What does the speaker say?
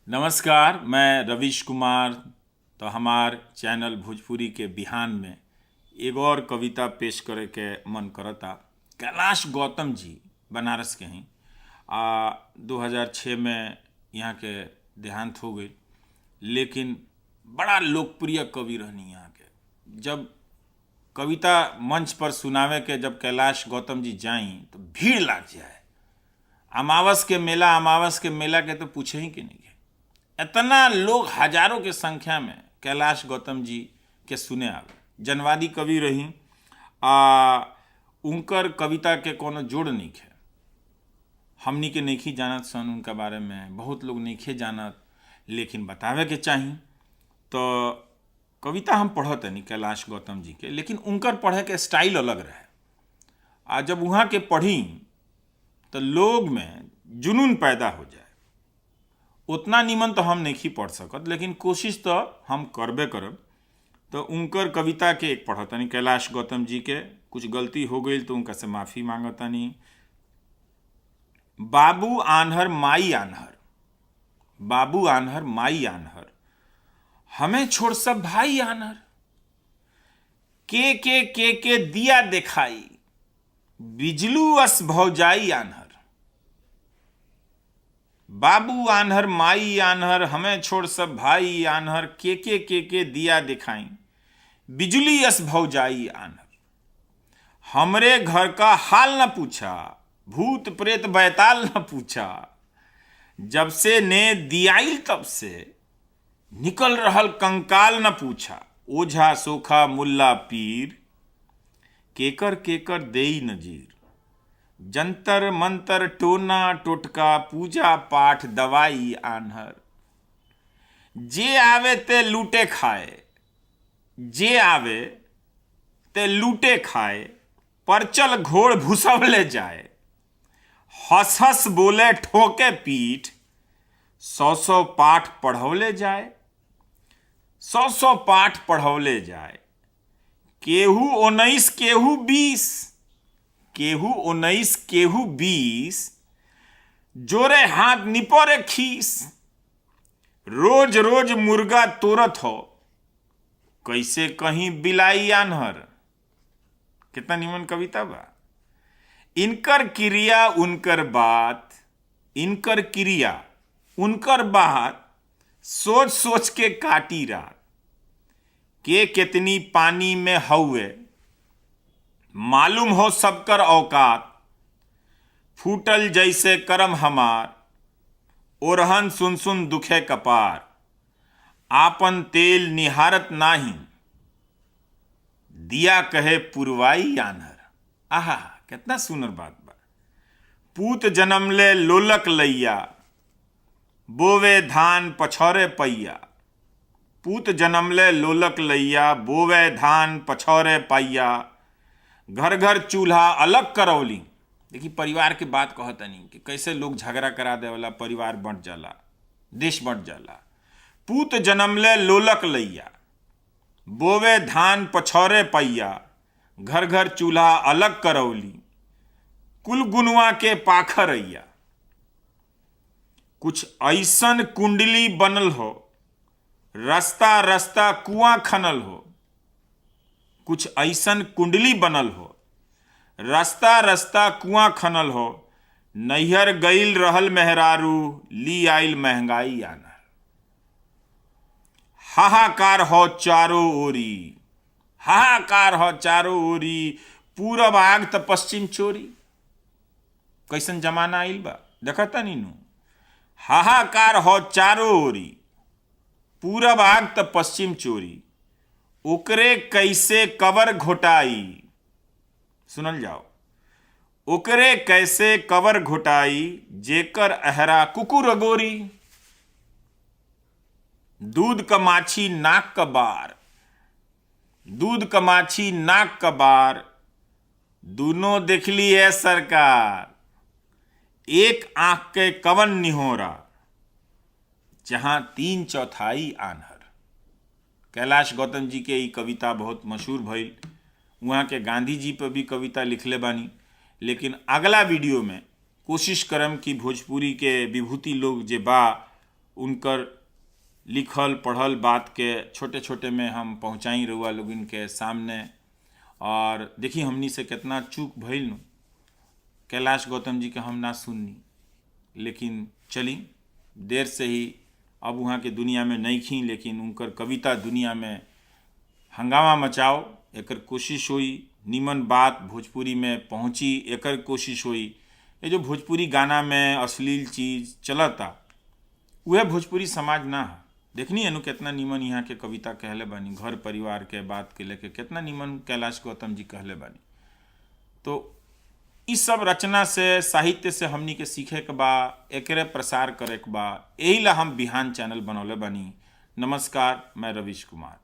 नमस्कार, मैं रवीश कुमार। तो हमार चैनल भोजपुरी के बिहान में एगो और कविता पेश करे के मन करता। कैलाश गौतम जी बनारस के हैं। 2006 में यहाँ के देहांत हो गई, लेकिन बड़ा लोकप्रिय कवि रहनी यहाँ के। जब कविता मंच पर सुनावे के जब कैलाश गौतम जी जाई तो भीड़ लग जाए। अमावस के मेला के तो पूछे ही कि नहीं है। इतना लोग हजारों के संख्या में कैलाश गौतम जी के सुने आवे। जनवादी कवि रही। उनकर कविता के कोनो जोड़ नहीं है। हमनी के नहीं जानत सन उनका बारे में, बहुत लोग नहीं जानत, लेकिन बतावे के चाही। तो कविता हम पढ़त नहीं कैलाश गौतम जी के, लेकिन उनकर पढ़े के स्टाइल अलग रहे। जब वहाँ के पढ़ी तो लोग में जुनून पैदा हो जाए। उतना निमन तो हम नहीं पढ़ सकत, लेकिन कोशिश तो हम करबे करब। तो उनकर कविता के एक पढ़तनी कैलाश गौतम जी के। कुछ गलती हो गई तो उनका से माफ़ी मांगतनी। बाबू आन्हर माई आन्हर, बाबू आन्हर माई आन्हर, हमें छोड़ सब भाई आन्हर। के दिया दिखाई, बिजलू अस भौजाई आन्हर। बाबू आन्हर माई आन्हर, हमें छोड़ सब भाई आन्हर। के दिया दिखाई, बिजली अस भौजाई आन्हर। हमरे घर का हाल न पूछा, भूत प्रेत बैताल न पूछा। जब से ने दियाइल तब से निकल रहल कंकाल न पूछा। ओझा सोखा मुल्ला पीर, केकर देई नजीर। जंतर मंतर टोना टोटका, पूजा पाठ दवाई आन्हर। जे आवे ते लूटे खाए, जे आवे ते लूटे खाए। परचल घोड़ भुसवले जाए, हंस हंस बोले ठोके पीठ। 100 पाठ पढ़ौले जाए, 100 पाठ पढ़ौले जाए। केहू 19 केहू 20, केहू 19 केहू 20। जोरे हाथ निपोरे खीस, रोज रोज मुर्गा तोरत हो। कैसे कहीं बिलाई आन्हर। कितना निमन कविता बा। इनकर क्रिया उनकर बात, इनकर क्रिया उनकर बात। सोच सोच के काटी रात, के कितनी पानी में हौवे। मालूम हो सबकर औकात, फूटल जैसे करम हमार। ओरहन सुन सुन दुखे कपार, आपन तेल निहारत नाही। दिया कहे पुरवाई आन्हर। आहा, कितना सुंदर बात बा। पूत जन्मले लोलक लैया, बोवे धान पछौरे पैया। पूत जन्मले लोलक लैया, बोवे धान पछौरे पैया। घर घर चूल्हा अलग करौली। देखिए परिवार के बात कहता नहीं कि कैसे लोग झगड़ा करा देवला, परिवार बंट जाला, देश बंट जाला। पूत जन्मले लोलक लैया, बोवे धान पछौरे पैया। घर घर चूल्हा अलग करौली, कुल गुनवा के पाखर अइया। कुछ ऐसन कुंडली बनल हो, रास्ता रास्ता कुआं खनल हो। कुछ ऐसन कुंडली बनल हो, रास्ता रास्ता कुआं खनल हो। नैहर गईल रहल मेहरारू, ली आइल महंगाई आन्हर। हाहाकार हो चारों ओरी, हाहाकार हो चारों ओरी। पूरब आग त पश्चिम चोरी। कैसन जमाना आइल बा, देखता नीनू। हाहाकार हो चारों ओरी, पूरब आग त पश्चिम चोरी। ओकरे कैसे कबर घोटाई, सुनल जाओ। ओकरे कैसे कबर घोटाई, जेकर अहरा कुकुर गोरी। दूध क माछी नाक क बार, दूध क माछी नाक क बार। दोनों देखली है सरकार, एक आंख के कवन निहोरा। जहां 3/4 आन्हर। कैलाश गौतम जी के ये कविता बहुत मशहूर भइल। वहाँ के गांधी जी पर भी कविता लिखले बानी। लेकिन अगला वीडियो में कोशिश करम कि भोजपुरी के विभूति लोग जे बा उनकर लिखल पढ़ल बात के छोटे छोटे में हम पहुँचाई रउआ लोगन के सामने। और देखी हमनी से कितना चूक भइल नु, कैलाश गौतम जी के हम ना सुननी, लेकिन चली देर से ही अब वहाँ के दुनिया में नहीं खी, लेकिन उनकर कविता दुनिया में हंगामा मचाओ एकर कोशिश हुई, नीमन बात भोजपुरी में पहुँची एकर कोशिश हुई। ये जो भोजपुरी गाना में अश्लील चीज़ चलता वह भोजपुरी समाज ना है। देखनी है नु कितना नीमन यहाँ के कविता कहले बानी, घर परिवार के बात के लेके कितना नीमन कैलाश गौतम जी कहले बानी। तो इस सब रचना से साहित्य से हमनी के सीखे के बा, एकरे प्रसार करे के बा, यही ला हम बिहान चैनल बनौले बानी। नमस्कार, मैं रवीश कुमार।